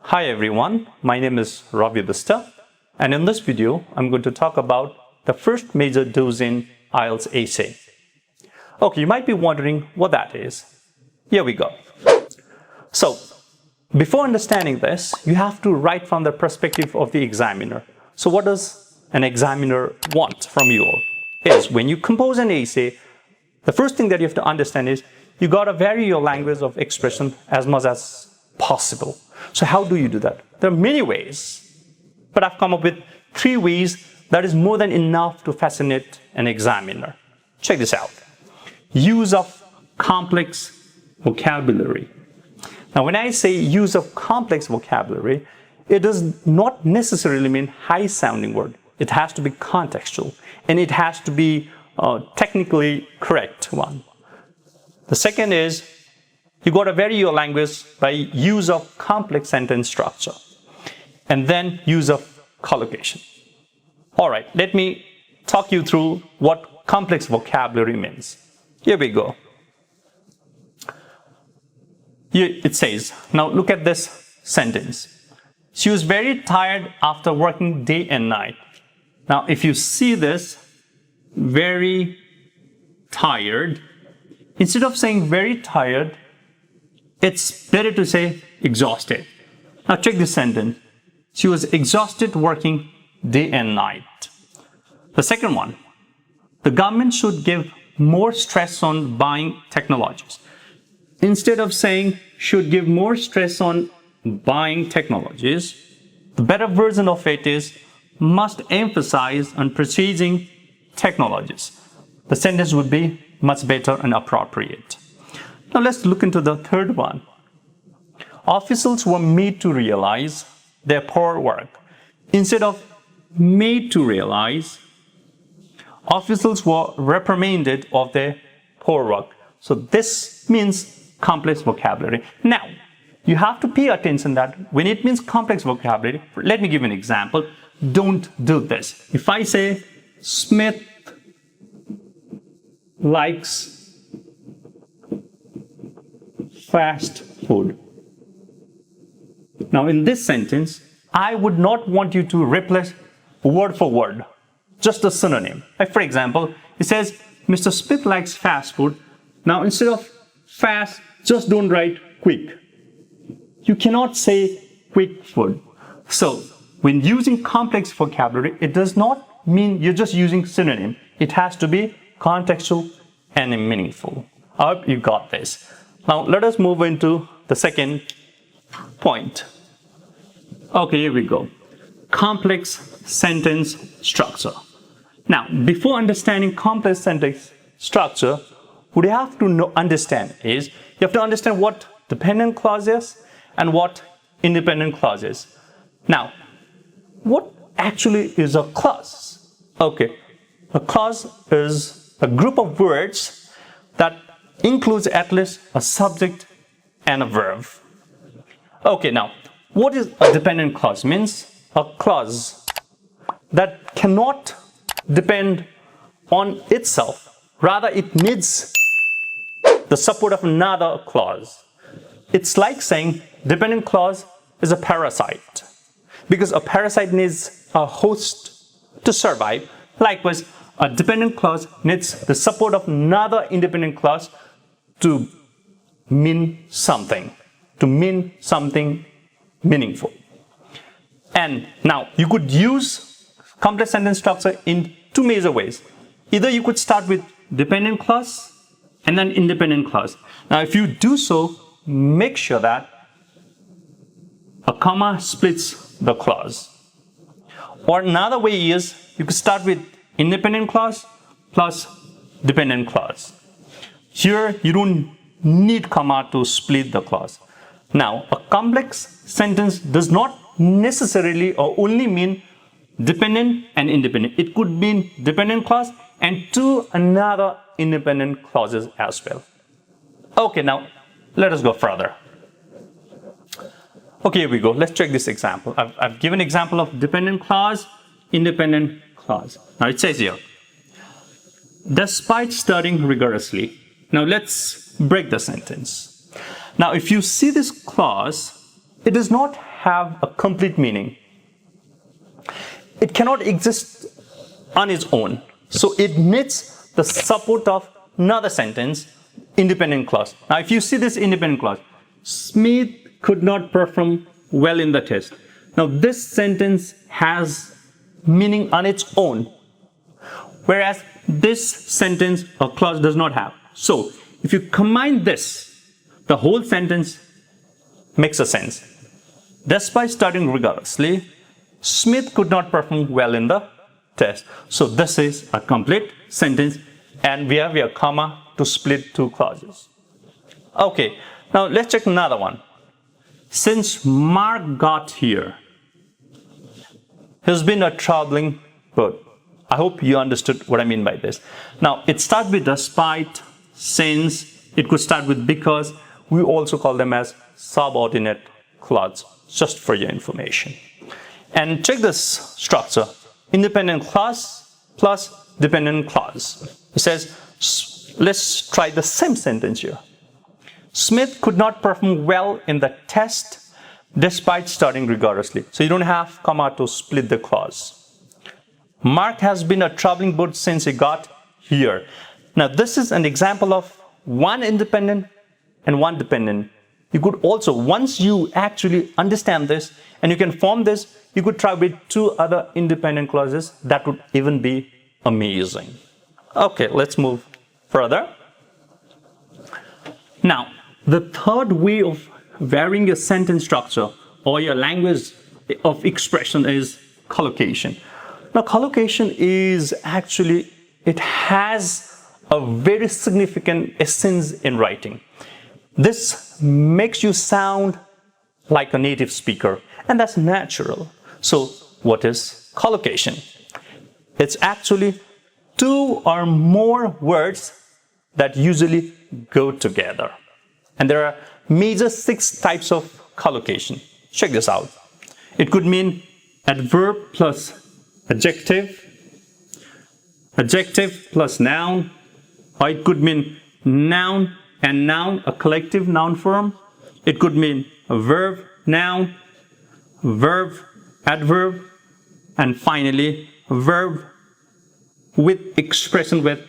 Hi everyone, my name is Ravi Bista, and in this video I'm going to talk about the first major dose in IELTS Essay. Okay, you might be wondering what that is. Here we go. So, before understanding this, you have to write from the perspective of the examiner. So what does an examiner want from you all? Is when you compose an essay, the first thing that you have to understand is you got to vary your language of expression as much as possible. So how do you do that? There are many ways, but I've come up with 3 ways that is more than enough to fascinate an examiner. Check this out. Use of complex vocabulary. Now, when I say use of complex vocabulary, it does not necessarily mean high-sounding word. It has to be contextual, and it has to be technically correct one. The second is you got to vary your language by use of complex sentence structure, and then use of collocation. All right, let me talk you through what complex vocabulary means. Here we go. Here it says, now look at this sentence. She was very tired after working day and night. Now, if you see this, very tired, instead of saying very tired, it's better to say exhausted. Now check this sentence. She was exhausted working day and night. The second one, the government should give more stress on buying technologies. Instead of saying should give more stress on buying technologies, the better version of it is must emphasize on purchasing technologies. The sentence would be much better and appropriate. Now let's look into the third one. Officials were made to realize their poor work. Instead of made to realize, officials were reprimanded of their poor work. So this means complex vocabulary. Now, you have to pay attention that when it means complex vocabulary, let me give you an example. Don't do this. If I say Smith likes fast food. Now in this sentence, I would not want you to replace word for word, just a synonym. Like for example, it says Mr. Smith likes fast food. Now instead of fast, just don't write quick. You cannot say quick food. So when using complex vocabulary, it does not mean you're just using synonym. It has to be contextual and meaningful. I hope you got this. Now let us move into the second point. Okay, here we go. Complex sentence structure. Now, before understanding complex sentence structure, what you have to understand is you have to understand what dependent clause is and what independent clause is. Now, what actually is a clause? Okay, a clause is a group of words that includes at least a subject and a verb. Okay, now, what is a dependent clause? Means a clause that cannot depend on itself. Rather, it needs the support of another clause. It's like saying dependent clause is a parasite, because a parasite needs a host to survive. Likewise, a dependent clause needs the support of another independent clause to mean something meaningful. And now you could use complex sentence structure in 2 major ways. Either you could start with dependent clause and then independent clause. Now if you do so, make sure that a comma splits the clause. Or another way is you could start with independent clause plus dependent clause. Here you don't need comma to split the clause. Now a complex sentence does not necessarily or only mean dependent and independent. It could mean dependent clause and 2 another independent clauses as well. Okay, now let us go further. Okay, here we go. Let's check this example. I've given an example of dependent clause, independent clause. Now it says here, despite studying rigorously. Now let's break the sentence. Now if you see this clause, it does not have a complete meaning. It cannot exist on its own. So it needs the support of another sentence, independent clause. Now, if you see this independent clause, Smith could not perform well in the test. Now, this sentence has meaning on its own, whereas this sentence or clause does not have. So, if you combine this, the whole sentence makes a sense. Despite studying rigorously, Smith could not perform well in the test. So, this is a complete sentence, and we have a comma to split two clauses. Okay, now let's check another one. Since Mark got here, he's been a traveling bird. I hope you understood what I mean by this. Now, it starts with despite, since, it could start with because. We also call them as subordinate clause, just for your information. And check this structure. Independent clause plus dependent clause. It says, let's try the same sentence here. Smith could not perform well in the test despite studying rigorously. So you don't have comma to split the clause. Mark has been a traveling bird since he got here. Now this is an example of one independent and one dependent. You could also, once you actually understand this and you can form this, you could try with two other independent clauses. That would even be amazing. Okay, let's move further. Now, the third way of varying your sentence structure or your language of expression is collocation. Now, collocation is actually, it has a very significant essence in writing. This makes you sound like a native speaker, and that's natural. So, what is collocation? It's actually two or more words that usually go together. And there are major 6 types of collocation. Check this out. It could mean adverb plus adjective, adjective plus noun, or it could mean noun and noun, a collective noun form. It could mean a verb, noun, verb, adverb, and finally a verb with expression with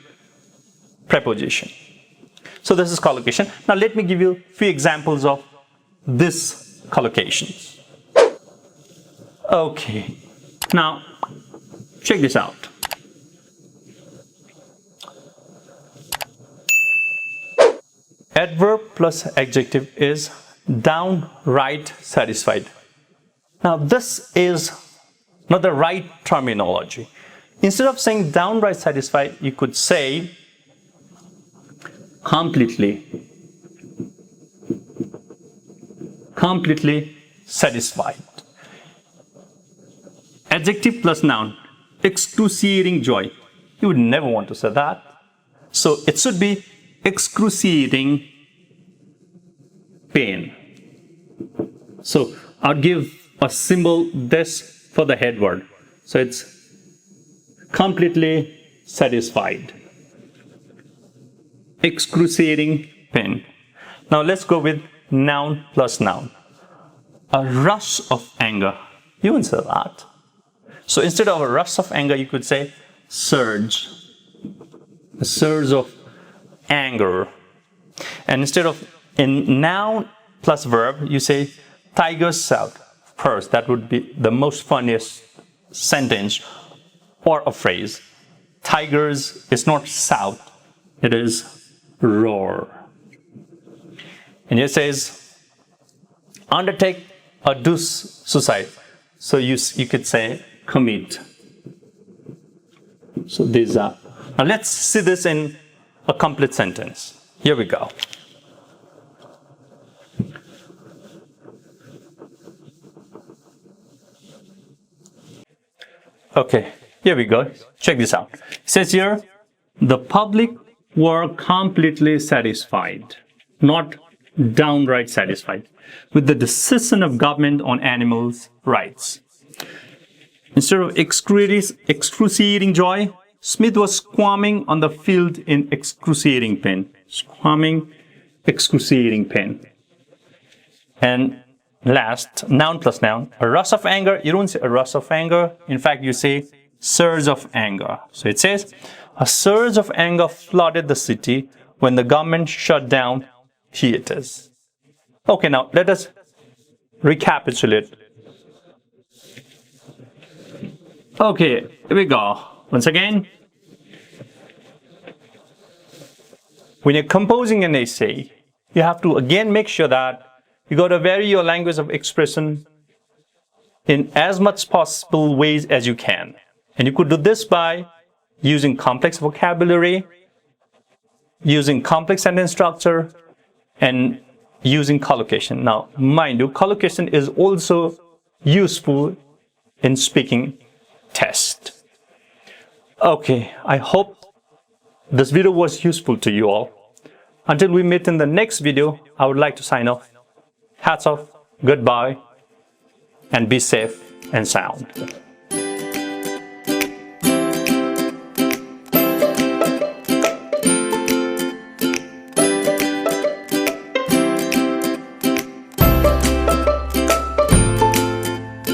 preposition. So this is collocation. Now let me give you a few examples of this collocations. Okay, now check this out. Adverb plus adjective is downright satisfied. Now this is not the right terminology. Instead of saying downright satisfied, you could say completely satisfied. Adjective plus noun, excruciating joy. You would never want to say that. So it should be excruciating pain. So I'll give a symbol this for the head word. So it's completely satisfied. Excruciating pain. Now let's go with noun plus noun. A rush of anger. You wouldn't say that. So instead of a rush of anger, you could say surge. A surge of anger. And instead of in noun plus verb, you say tigers shout. First, that would be the most funniest sentence or a phrase. Tigers is not shout, it is roar. And it says undertake or do suicide. So you could say commit. So these are. Now let's see this in a complete sentence. Here we go. Okay, here we go. Check this out. It says here, the public were completely satisfied, not downright satisfied, with the decision of government on animals' rights. Instead of excruciating joy, Smith was squirming on the field in excruciating pain. Squirming, excruciating pain. And last, noun plus noun. A rush of anger, you don't say a rush of anger. In fact, you say surge of anger. So it says, a surge of anger flooded the city when the government shut down theaters. Okay, now let us recapitulate. Okay, here we go. Once again, when you're composing an essay, you have to again make sure that you got to vary your language of expression in as much possible ways as you can. And you could do this by using complex vocabulary, using complex sentence structure, and using collocation. Now, mind you, collocation is also useful in speaking test. Okay, I hope this video was useful to you all. Until we meet in the next video, I would like to sign off. Hats off, goodbye, and be safe and sound.